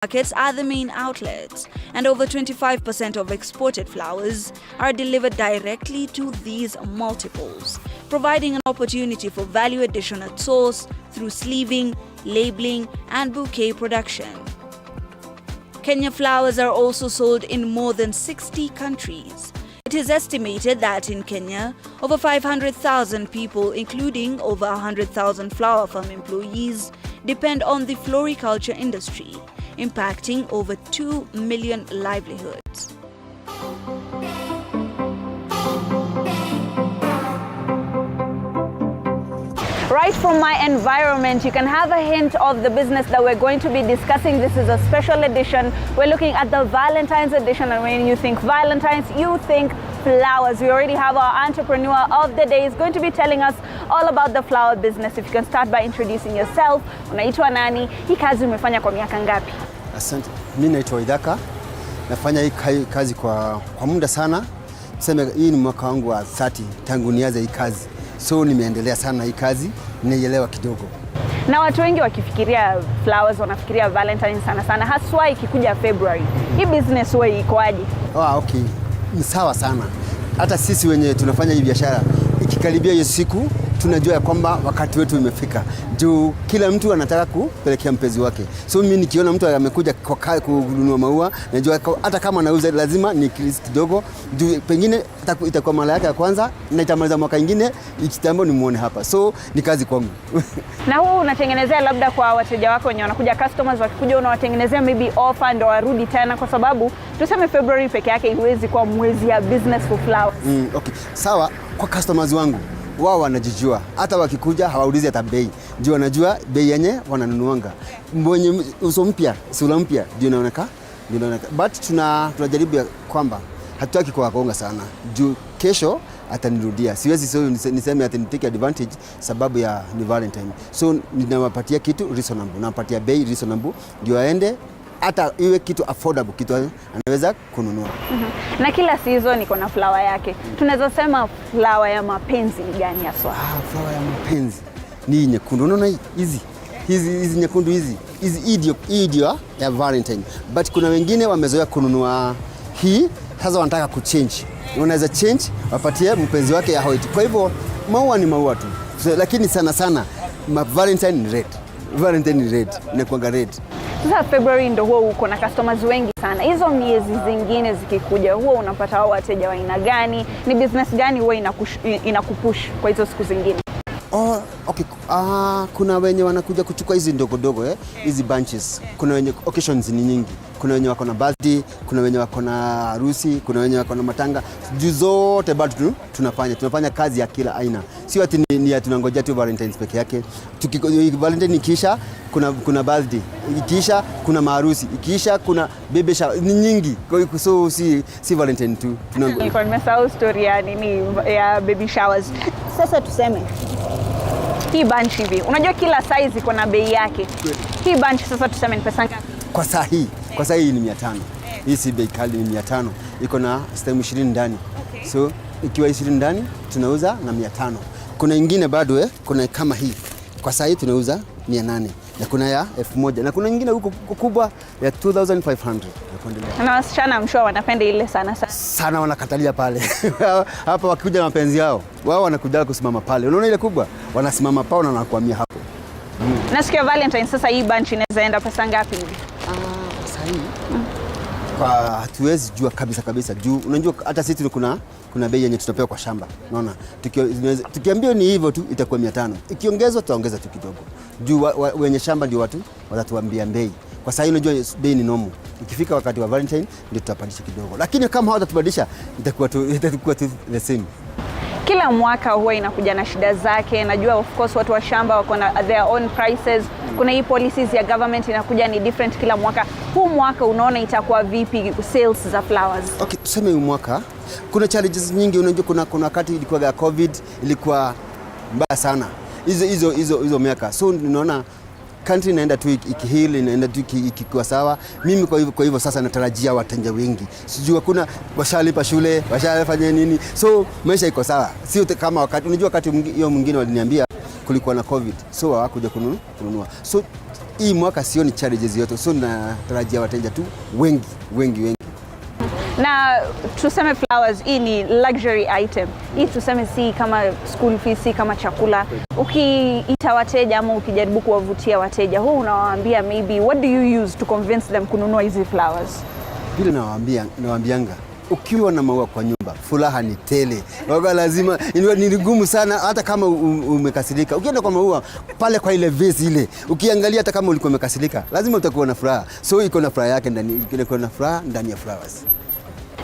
Markets are the main outlets, and over 25% of exported flowers are delivered directly to these multiples, providing an opportunity for value addition at source through sleeving, labeling, and bouquet production. Kenya flowers are also sold in more than 60 countries. It is estimated that in Kenya, over 500,000 people, including over 100,000 flower farm employees, depend on the floriculture industry, impacting over 2 million livelihoods. Right from my environment, you can have a hint of the business that we're going to be discussing. This is a special edition. We're looking at the Valentine's edition, and when you think Valentines, you think flowers. We already have our entrepreneur of the day. He's going to be telling us all about the flower business. If you can start by introducing yourself. Unaitwa nani? Hii kazi umefanya kwa miaka ngapi? Asante. Mimi naitwa Idaka. Nafanya hii kazi kwa muda sana. Tuseme hii ni mwaka wangu wa 30 tangu nianze hii kazi. So nimeendelea sana hii kazi, nielewa kidogo. Na watu wengi wakifikiria flowers wanafikiria Valentine sana haswa ikikuja February. Hii business wewe ikoaje? Okay. Ni sawa sana. Hata sisi wenye tunafanya hii biashara, ikikaribia hiyo siku tunajua ya kwamba wakati wetu umefika. Juu kila mtu anataka kupelekea mpenzi wake. So mimi nikiona mtu amekuja kununua maua, najua hata kama anauza lazima ni kidogo. Juu pengine itakuwa mara yake ya kwanza na itamaliza mwaka mwingine, ikitambo nimuone hapa. So ni kazi kwangu. Na huu unatengenezea labda kwa wateja wako wenye wanakuja, customers wakikuja unawatengenezea maybe offer ndio warudi tena, kwa sababu tuseme February peke yake iwezi kwa mwezi ya business for flowers. Okay. Sawa, kwa customers wangu wao wanajijua, hata wakikuja hawaulizi hata bei. Juu wanajua bei yenye wananunuanga. Mwenye uso mpya, sura mpya ndio inaonekana. But tunajaribu ya kwamba hatutaki kuwakonga sana. Juu kesho atanirudia. Siwezi niseme atanitake advantage sababu ya ni Valentine. So ninawapatia kitu reasonable. Nawapatia bei reasonable ndio aende, hata iwe kitu affordable, kitu anaweza kununua. Na kila season iko na flower yake. Tunaweza sema flower ya mapenzi ni gani haswa? Flower ya mapenzi ni nyekundu. Unaona hizi nyekundu hizi idio ya Valentine. But kuna wengine wamezoea kununua hii, sasa wanataka kuchange. Unaweza change, wapatie mpenzi wake ya white. Kwa hivyo maua ni maua tu. So, lakini sana Valentine ni red. Valentine ni red, inakuanga red. Sasa February ndio huo uko na customers wengi sana. Hizo miezi zingine zikikuja, huo unapata hao wateja wa aina gani? Ni business gani huwa inakupush kwa hizo siku zingine? Okay. Kuna wenye wanakuja kuchukua hizi ndogo hizi bunches. Kuna wenye occasions ni nyingi. Kuna wenye wako na birthday, kuna wenye wako na harusi, kuna wenye wako na matanga. Juu zote bado tunafanya kazi ya kila aina. Sio ati ni tunangojea tu Valentines peke yake. Valentine ikisha kuna birthday, ikisha kuna maharusi, ikisha kuna baby shower, ni nyingi. So si Valentine tu. Nilikuwa nimesahau story ya baby showers. Sasa tuseme hii bunch hivi, unajua kila size iko na bei yake. Hii bunch sasa tuseme ni pesa ngapi? Kwa saa hii ni 500. Hii si bei kali, ni 500. Iko na stem 20 ndani. Okay. So ikiwa 20 ndani tunauza na 500. Kuna nyingine bado kuna kama hii. Kwa saa hii tunauza 800. Na kuna ya 1000. Na kuna nyingine huko kubwa ya 2500. Na wasichana mshoa wanapenda ile sana wanakatalia pale. Hapa wakikuja na mapenzi yao, wao wanakuja kusimama pale. Unaona ile kubwa? Wanasimama pale na wanakuhamia hapo. Nasikia Valentine sasa hii bunch inaweza enda pesa ngapi hivi? Sasa hii kwa hatuwezi jua kabisa. Juu unajua hata sisi kuna bei yenye tutapewa kwa shamba. Unaona? Tukiambiwa ni hivyo tu itakuwa 500. Ikiongezwa tutaongeza tu kidogo. Juu wenye shamba ndio watu watatuambia bei. Kwa sababu unajua bei ni normal. Ikifika wakati wa Valentine ndio tutapandisha kidogo. Lakini kama hawatatubadilisha itakuwa tu the same. Kila mwaka huwa inakuja na shida zake. Najua of course watu wa shamba wako na their own prices. Kuna hii policies ya government inakuja ni different kila mwaka. Huu mwaka unaona itakuwa vipi sales za flowers? Okay, tuseme huu mwaka kuna challenges nyingi. Unajua kuna wakati ilikuwa ya COVID, ilikuwa mbaya sana. Hizo miaka. So unaona country inaenda tu ikihili, inaenda tu ikikuwa sawa. Mimi kwa hivyo sasa natarajia wateja wengi. Sijui hakuna washalipa shule, washafanya nini. So maisha iko sawa. Sio kama wakati hiyo mwingine waliniambia kulikuwa na COVID. So hawakuja kununua. So hii mwaka sioni challenges yote, so natarajia wateja tu wengi. Na tuseme flowers hii ni luxury item. Hii tuseme si kama school fees, si kama chakula. Ukiita wateja ama ukijaribu kuwavutia wateja, huwa unawaambia maybe what do you use to convince them kununua hizi flowers? Vile nawaambianga ukiwa na maua kwa nyumba, furaha ni tele. Waga lazima, ni ngumu sana hata kama umekasirika. Ukienda kwa maua pale kwa ile vase ile, ukiangalia hata kama ulikuwa umekasirika, lazima utakuwa na furaha. So iko na furaha yake ndani ya flowers.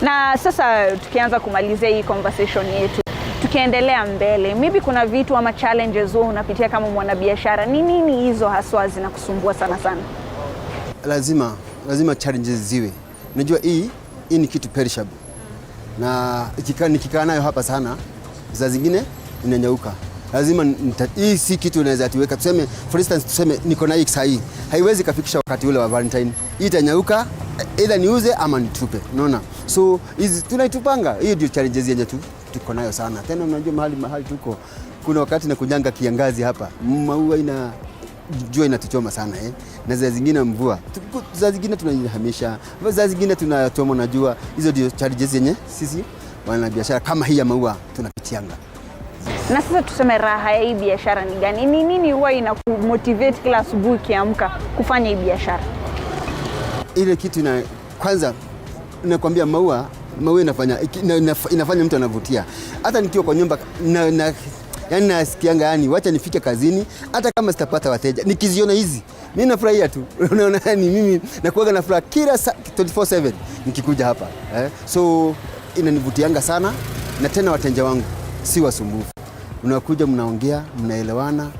Na sasa tukianza kumalizia hii conversation yetu, tukiendelea mbele, maybe kuna vitu ama challenges wewe unapitia kama mwanabiashara. Ni nini hizo haswa zinakusumbua sana? Lazima challenges ziwe. Unajua hii ni kitu perishable. Na nikikaa nayo hapa sana, za zingine inanyauka. Lazima hii si kitu unaweza tuweka. Tuseme for instance, tuseme niko na hii sahi. Haiwezi kafikisha wakati ule wa Valentine. Hii itanyauka, either niuze ama nitupe. Unaona? So hizi tunaitupanga. Hiyo ndio challenges yenye tuko nayo sana. Tena unajua mahali tuko, kuna wakati na kujanga kiangazi hapa. Maua jua inatuchoma sana na za zingine mvua. Za zingine tunahamisha, za zingine tunatoma na jua. Hizo ndio challenges yenye sisi wana biashara kama hii ya maua tunapitianga. Na sasa tuseme raha ya hii biashara ni gani? Ni nini huwa inakumotivate kila asubuhi kiamka kufanya hii biashara? Ile kitu kwanza nakwambia maua inafanya mtu anavutia. Hata nikiwa kwa nyumba yani nasikianga wacha nifike kazini hata kama sitapata wateja, nikiziona hizi mimi nafurahia tu. Unaona mimi nakuaga na furaha kila 24/7 nikikuja hapa. So inanivutianga sana, na tena wateja wangu si wasumbufu. Unakuja mnaongea, mnaelewana,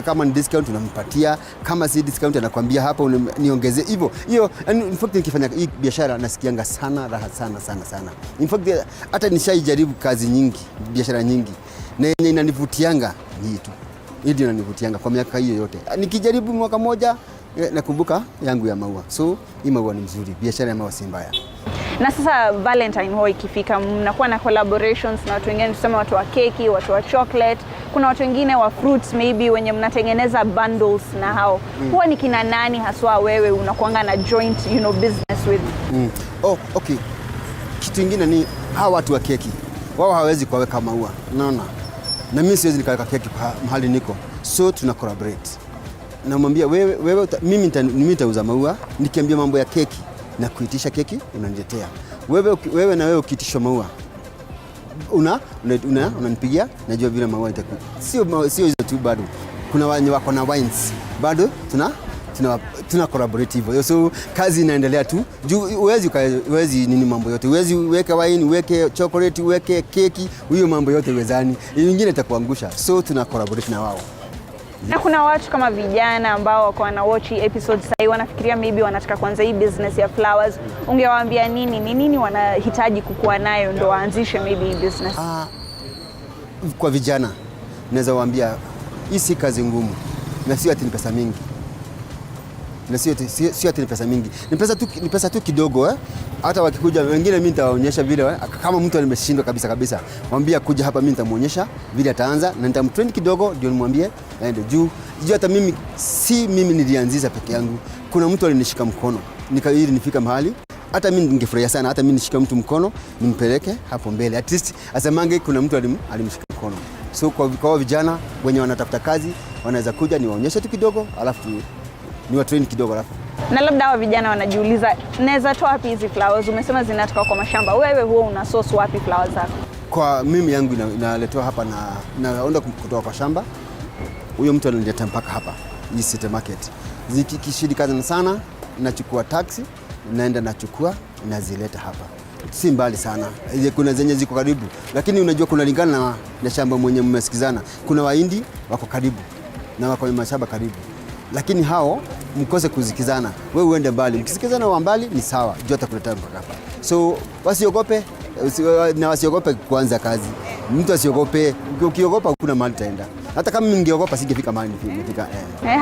kama ni discount unampatia, kama si discount anakuambia hapa niongezee hivyo. Hiyo in fact nikifanya hii biashara nasikianga sana raha sana. In fact hata nishaijaribu kazi nyingi, biashara nyingi, na yenye inanivutianga hii tu. Hii ndio inanivutianga kwa miaka hiyo yote. Nikijaribu mwaka moja nakumbuka yangu ya maua. So hii maua ni mzuri, biashara ya maua si mbaya. Na sasa Valentine huwa ikifika, mnakuwa na collaborations na watu wengine, tuseme watu wa keki, watu wa chocolate, kuna watu wengine wa fruits maybe wenye mnatengeneza bundles na hao. Huwa ni kina nani haswa wewe unakuanga na joint business with? Okay. Kitu kingine ni hawa watu wa keki. Wao hawezi kuweka maua. Unaona? Na mimi siwezi nikaweka keki mahali niko. So tuna collaborate. Namwambia wewe mimi nitauza maua, nikiambia mambo ya keki na kuitisha keki unaniletea. Wewe na wewe ukiitisha maua unanipigia, najua vile maua itakuwa. Sio hizo tu, bado kuna wenye wako na wines. Bado tuna collaborate hivyo. So kazi inaendelea tu. Uwezi nini mambo yote. Uwezi weka wine, uweke chocolate, uweke keki, hiyo mambo yote uwezani. Nyingine itakuangusha. So tuna collaborate na wao. Na kuna watu kama vijana ambao wako wana watch episodes sasa, wanafikiria maybe wanataka kuanza hii business ya flowers. Ungewaambia nini? Ni nini wanahitaji kukua nayo ndo waanzishe maybe hii business? Kwa vijana naweza waambia hii si kazi ngumu, na sio ati ni pesa mingi. Ni pesa tu kidogo. Hata wakikuja wengine mimi nitawaonyesha vile kama mtu ameshindwa kabisa. Mwambie kuja hapa, mimi nitamuonyesha vile ataanza na nitamtrain kidogo ndio nimwambie aende juu. Hata mimi nilianzisha peke yangu. Kuna mtu alinishika mkono ili nifika mahali. Hata mimi ningefurahia sana hata mimi nishika mtu mkono nimpeleke hapo mbele. At least asemange kuna mtu alimshika mkono. So kwa vijana wenye wanatafuta kazi wanaweza kuja niwaonyeshe tu kidogo, alafu ni wa train kidogo alafu. Na labda hawa vijana wanajiuliza, naweza toa wapi hizi flowers? Umesema zinatoka kwa mashamba. Wewe huo una source wapi flowers zako? Kwa mimi yangu inaletwa hapa na naenda kutoka kwa shamba. Huyo mtu analeta mpaka hapa hii city market. Zikishindikana sana nachukua taxi, naenda nachukua nazileta hapa. Si mbali sana. Kuna zenye ziko karibu, lakini unajua kuna lingana na shamba mwenye mmesikizana. Kuna Wahindi wako karibu na wako mashamba karibu. Lakini hao mkose kuzikizana. Wewe uende mbali. Mkisikizana wa mbali ni sawa. Jua atakuleta mpaka hapa. So wasiogope kuanza kazi. Mtu asiogope. Ukiogopa kuna mahali utaenda. Hata kama ningeogopa singefika mahali nifika.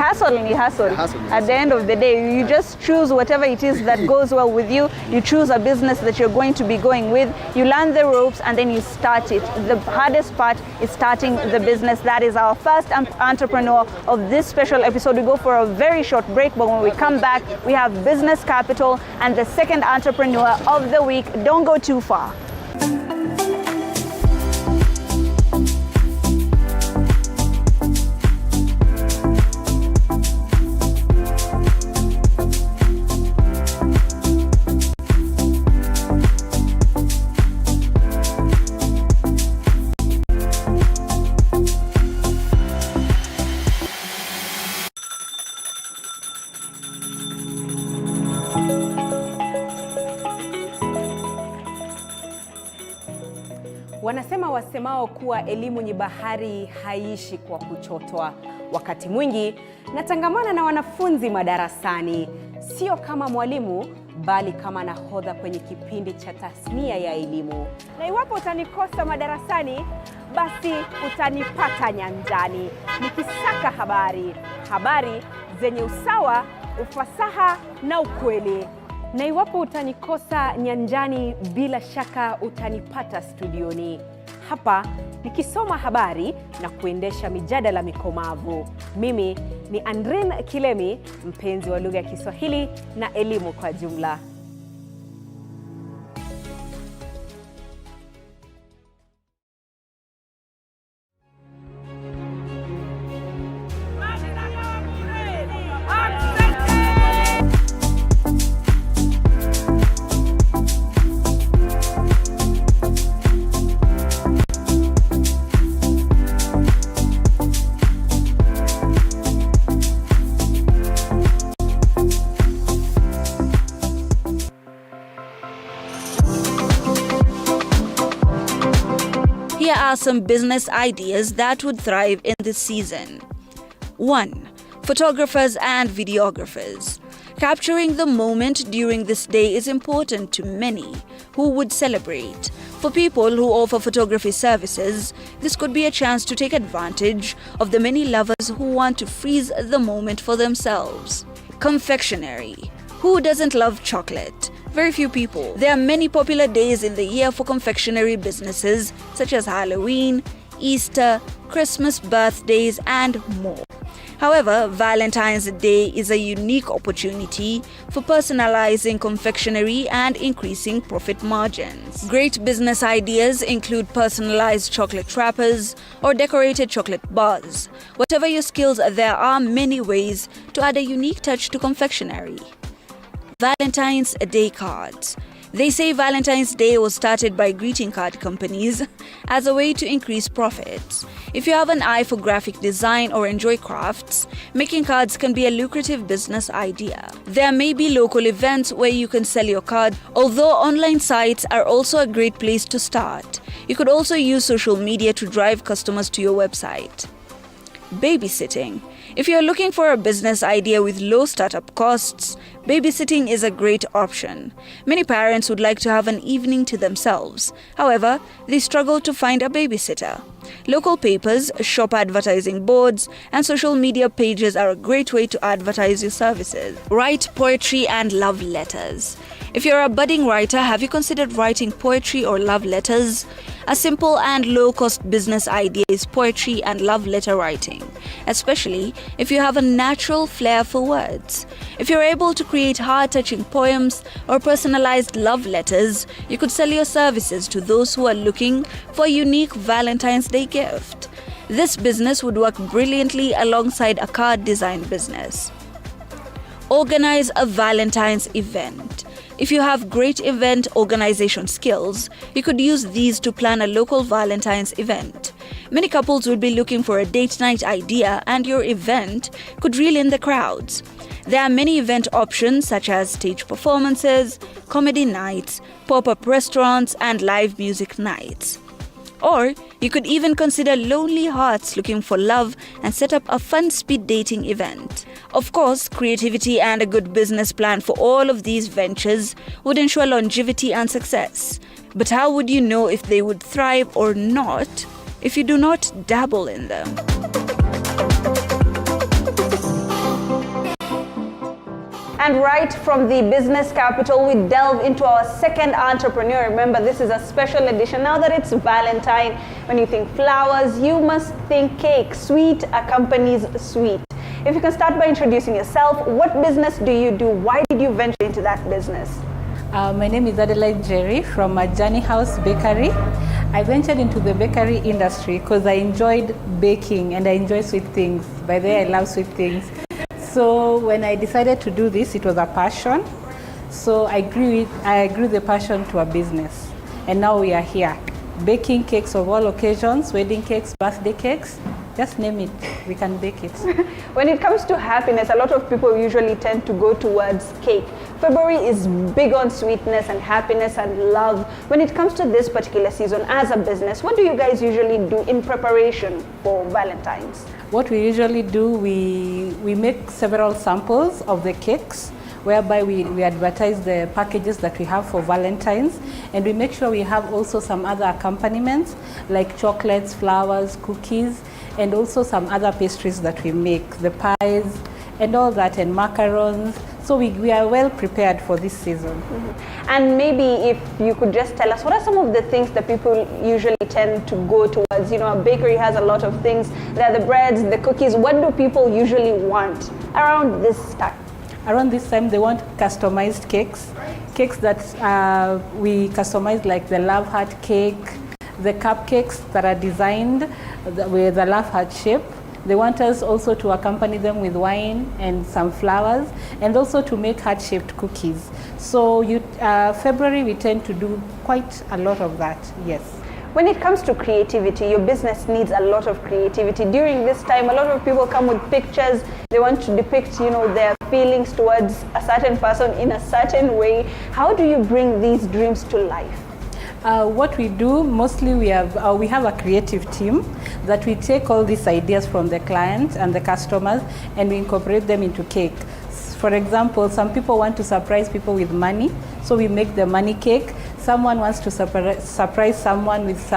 Hustle ni hustle. At the end of the day, you just choose whatever it is that goes well with you. You choose a business that you're going to be going with. You learn the ropes and then you start it. The hardest part is starting the business. That is our first entrepreneur of this special episode. We go for a very short break, but when we come back, we have business capital and the second entrepreneur of the week. Don't go too far. Wanasema wasemao kuwa elimu ni bahari haiishi kwa kuchotwa. Wakati mwingi natangamana na wanafunzi madarasani, sio kama mwalimu bali kama nahodha kwenye kipindi cha tasnia ya elimu. Na iwapo utanikosa madarasani, basi utanipata nyanjani nikisaka habari zenye usawa, ufasaha na ukweli. Na iwapo utanikosa nyanjani, bila shaka utanipata studioni hapa nikisoma habari na kuendesha mijadala mikomavu. Mimi ni Andrin Kilemi, mpenzi wa lugha ya Kiswahili na elimu kwa jumla. Here are some business ideas that would thrive in this season. 1. Photographers and videographers. Capturing the moment during this day is important to many who would celebrate. For people who offer photography services, this could be a chance to take advantage of the many lovers who want to freeze the moment for themselves. Confectionery. Who doesn't love chocolate? Very few people. There are many popular days in the year for confectionery businesses such as Halloween, Easter, Christmas, birthdays, and more. However, Valentine's Day is a unique opportunity for personalizing confectionery and increasing profit margins. Great business ideas include personalized chocolate wrappers or decorated chocolate bars. Whatever your skills, there are many ways to add a unique touch to confectionery. Valentine's Day cards. They say Valentine's Day was started by greeting card companies as a way to increase profits. If you have an eye for graphic design or enjoy crafts, making cards can be a lucrative business idea. There may be local events where you can sell your card, although online sites are also a great place to start. You could also use social media to drive customers to your website. Babysitting. If you're looking for a business idea with low startup costs, babysitting is a great option. Many parents would like to have an evening to themselves. However, they struggle to find a babysitter. Local papers, shop advertising boards, and social media pages are a great way to advertise your services. Write poetry and love letters. If you're a budding writer, have you considered writing poetry or love letters? A simple and low-cost business idea is poetry and love letter writing, especially if you have a natural flair for words. If you're able to create heart-touching poems or personalized love letters, you could sell your services to those who are looking for a unique Valentine's Day gift. This business would work brilliantly alongside a card design business. Organize a Valentine's event. If you have great event organization skills, you could use these to plan a local Valentine's event. Many couples would be looking for a date night idea, and your event could reel in the crowds. There are many event options such as stage performances, comedy nights, pop-up restaurants, and live music nights. Or you could even consider lonely hearts looking for love and set up a fun speed dating event. Of course, creativity and a good business plan for all of these ventures would ensure longevity and success. But how would you know if they would thrive or not if you do not dabble in them? And right from the business capital, we delve into our second entrepreneur. Remember, this is a special edition. Now that it's Valentine, when you think flowers, you must think cake. Sweet accompanies sweet. If you can start by introducing yourself, what business do you do? Why did you venture into that business? My name is Adelaide Jerry from Journey House Bakery. I ventured into the bakery industry because I enjoyed baking and I enjoy sweet things. By the way, I love sweet things. So when I decided to do this, it was a passion. So I grew the passion to a business. And now we are here, baking cakes of all occasions, wedding cakes, birthday cakes. Just name it, we can bake it. When it comes to happiness, a lot of people usually tend to go towards cake. February is big on sweetness and happiness and love. When it comes to this particular season as a business, what do you guys usually do in preparation for Valentine's? What we usually do, we make several samples of the cakes, whereby we advertise the packages that we have for Valentines, and we make sure we have also some other accompaniments like chocolates, flowers, cookies, and also some other pastries that we make, the pies and all that, and macarons. So we are well prepared for this season. Mm-hmm. And maybe if you could just tell us, what are some of the things that people usually tend to go towards? You know, a bakery has a lot of things. There are the breads, the cookies. What do people usually want around this time? Around this time, they want customized cakes. Cakes that we customize, like the love heart cake, the cupcakes that are designed with the love heart shape. They want us also to accompany them with wine and some flowers, and also to make heart-shaped cookies. So February, we tend to do quite a lot of that, yes. When it comes to creativity, your business needs a lot of creativity. During this time, a lot of people come with pictures. They want to depict, their feelings towards a certain person in a certain way. How do you bring these dreams to life? What we do, mostly we have a creative team that we take all these ideas from the clients and the customers and we incorporate them into cake. For example, some people want to surprise people with money, so we make the money cake. Someone wants to surprise someone with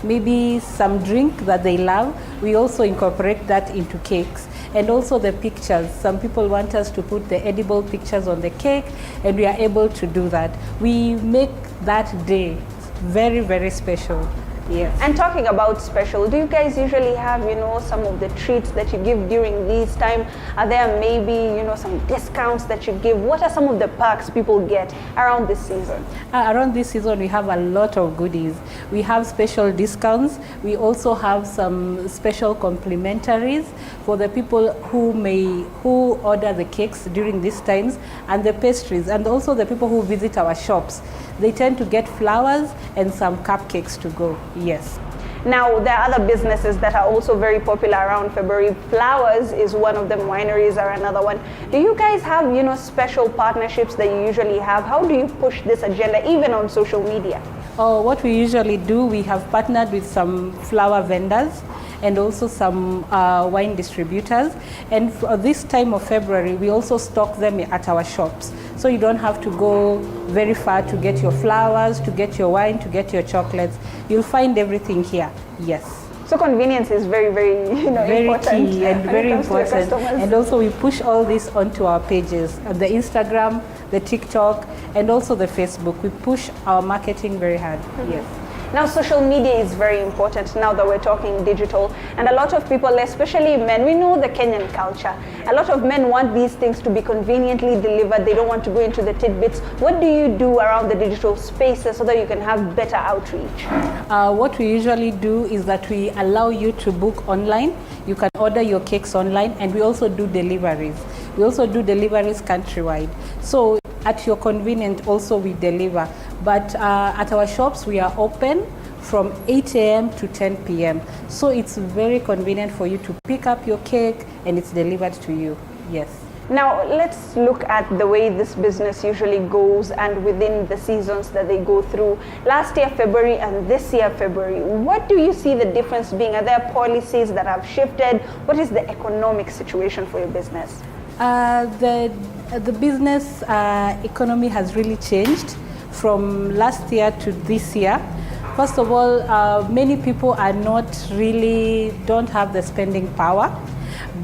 maybe some drink that they love. We also incorporate that into cakes. And also the pictures. Some people want us to put the edible pictures on the cake, and we are able to do that. We make that day very, very special. Yes. And talking about special, do you guys usually have, some of the treats that you give during this time? Are there maybe, some discounts that you give? What are some of the perks people get around this season? Around this season, we have a lot of goodies. We have special discounts. We also have some special complimentaries for the people who order the cakes during these times, and the pastries, and also the people who visit our shops. They tend to get flowers and some cupcakes to go. Yes. Now, there are other businesses that are also very popular around February. Flowers is one of them, wineries are another one. Do you guys have, special partnerships that you usually have? How do you push this agenda, even on social media? What we usually do, we have partnered with some flower vendors and also some wine distributors. And for this time of February, we also stock them at our shops. So you don't have to go very far to get your flowers, to get your wine, to get your chocolates. You'll find everything here, yes. So convenience is very, very, very important. Key and very important. And also we push all this onto our pages, the Instagram, the TikTok, and also the Facebook. We push our marketing very hard, yes. Now, social media is very important now that we're talking digital, and a lot of people, especially men, we know the Kenyan culture. A lot of men want these things to be conveniently delivered. They don't want to go into the tidbits. What do you do around the digital spaces so that you can have better outreach? What we usually do is that we allow you to book online. You can order your cakes online, and we also do deliveries. We also do deliveries countrywide. So at your convenience also we deliver. But at our shops we are open from 8 a.m. to 10 p.m. So it's very convenient for you to pick up your cake and it's delivered to you. Yes. Now let's look at the way this business usually goes and within the seasons that they go through. Last year February and this year February, what do you see the difference being? Are there policies that have shifted? What is the economic situation for your business? The business economy has really changed from last year to this year. First of all, many people don't have the spending power.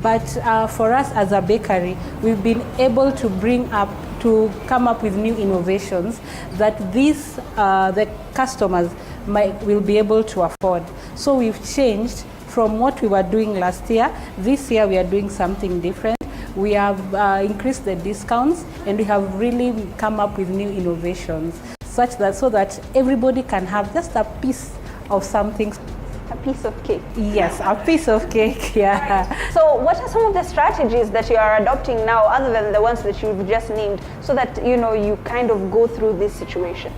But for us as a bakery, we've been able to come up with new innovations that the customers will be able to afford. So we've changed from what we were doing last year. This year we are doing something different. We have increased the discounts, and we have really come up with new innovations so that everybody can have just a piece of something. A piece of cake. Yes, a piece of cake, yeah. So what are some of the strategies that you are adopting now, other than the ones that you've just named, so that you kind of go through this situation?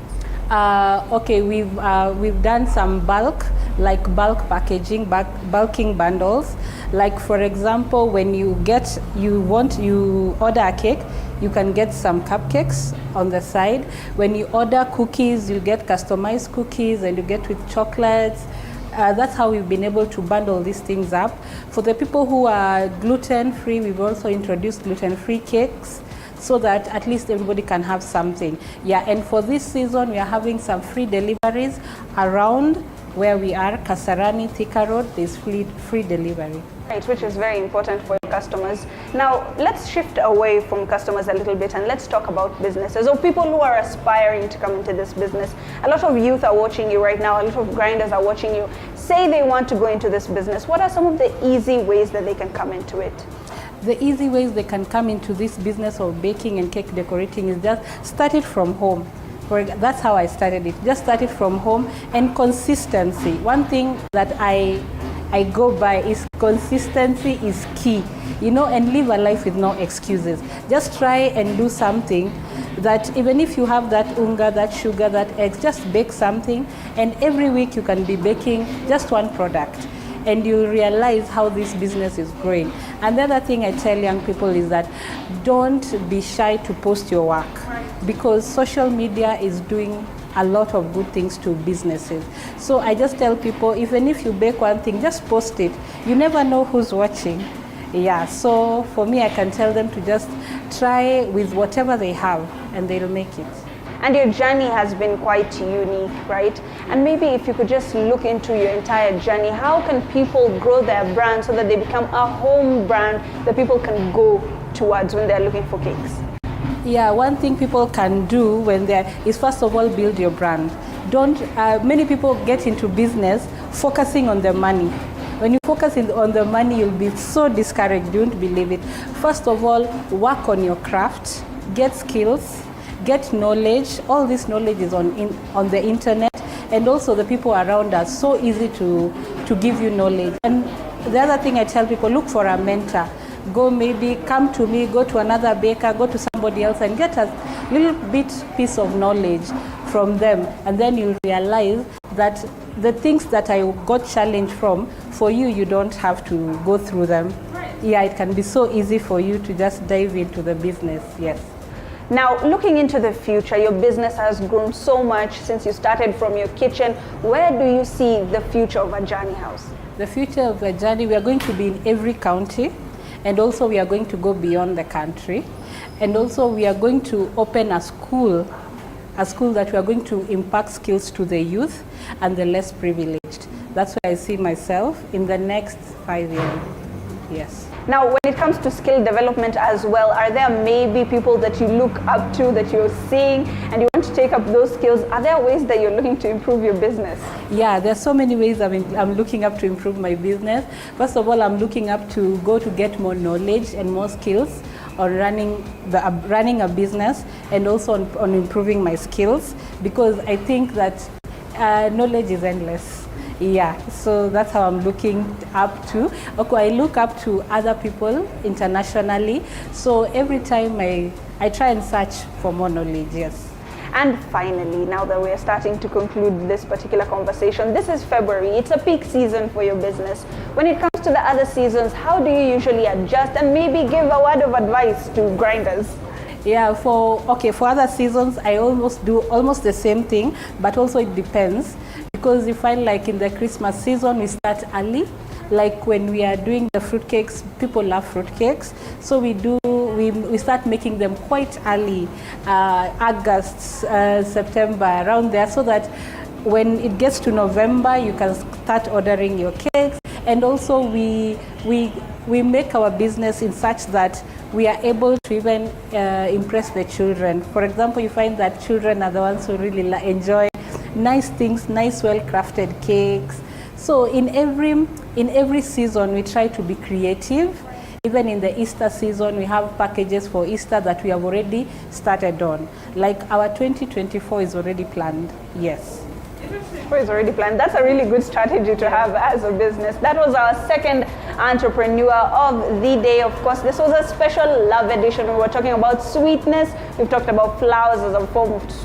Okay, we've done some bulk packaging, bulking bundles. Like for example, when you order a cake, you can get some cupcakes on the side. When you order cookies, you get customized cookies, and you get with chocolates. That's how we've been able to bundle these things up. For the people who are gluten-free, we've also introduced gluten-free cakes, so that at least everybody can have something. Yeah, and for this season, we are having some free deliveries around where we are, Kasarani, Thika Road. There's free delivery. Right, which is very important for your customers. Now, let's shift away from customers a little bit, and let's talk about businesses or people who are aspiring to come into this business. A lot of youth are watching you right now, a lot of grinders are watching you. Say they want to go into this business. What are some of the easy ways that they can come into it? The easy ways they can come into this business of baking and cake decorating is just start it from home. That's how I started it. Just start it from home, and consistency. One thing that I go by is consistency is key, and live a life with no excuses. Just try and do something that even if you have that unga, that sugar, that eggs, just bake something, and every week you can be baking just one product, and you realize how this business is growing. And the other thing I tell young people is that don't be shy to post your work, because social media is doing a lot of good things to businesses. So I just tell people, even if you bake one thing, just post it. You never know who's watching. Yeah, so for me, I can tell them to just try with whatever they have, and they'll make it. And your journey has been quite unique, right? And maybe if you could just look into your entire journey, how can people grow their brand so that they become a home brand that people can go towards when they're looking for cakes? Yeah, one thing people can do is first of all build your brand. Many people get into business focusing on the money. When you focus on the money, you'll be so discouraged. Don't believe it. First of all, work on your craft, get skills, get knowledge. All this knowledge is on the internet, and also the people around us. So easy to give you knowledge. And the other thing I tell people, look for a mentor. Come to me, go to another baker, go to somebody else, and get a little piece of knowledge from them. And then you'll realize that the things that I got challenged from, for you don't have to go through them. Yeah, it can be so easy for you to just dive into the business, yes. Now, looking into the future, your business has grown so much since you started from your kitchen. Where do you see the future of Ajani House? The future of Ajani, we are going to be in every county. And also we are going to go beyond the country. And also we are going to open a school that we are going to impact skills to the youth and the less privileged. That's where I see myself in the next 5 years. Yes. Now, when it comes to skill development as well, are there maybe people that you look up to, that you're seeing, and you want to take up those skills? Are there ways that you're looking to improve your business? Yeah, there are so many ways I'm looking up to improve my business. First of all, I'm looking up to get more knowledge and more skills on running a business, and also on improving my skills, because I think that knowledge is endless. Yeah, so that's how I'm looking up to. Okay, I look up to other people internationally. So every time I try and search for more knowledge, yes. And finally, now that we are starting to conclude this particular conversation, this is February. It's a peak season for your business. When it comes to the other seasons, how do you usually adjust, and maybe give a word of advice to grinders? Yeah, for other seasons, I almost do the same thing, but also it depends. Because you find like in the Christmas season, we start early. Like when we are doing the fruitcakes, people love fruitcakes. So we start making them quite early, August, September, around there, so that when it gets to November, you can start ordering your cakes. And also we we make our business in such that we are able to even impress the children. For example, you find that children are the ones who really enjoy nice things, nice well-crafted cakes. So in every season, we try to be creative. Even in the Easter season, we have packages for Easter that we have already started on. Like our 2024 is already planned, yes. Is already planned. That's a really good strategy to have as a business. That was our second entrepreneur of the day. Of course, this was a special love edition. We were talking about sweetness. We've talked about flowers as a form of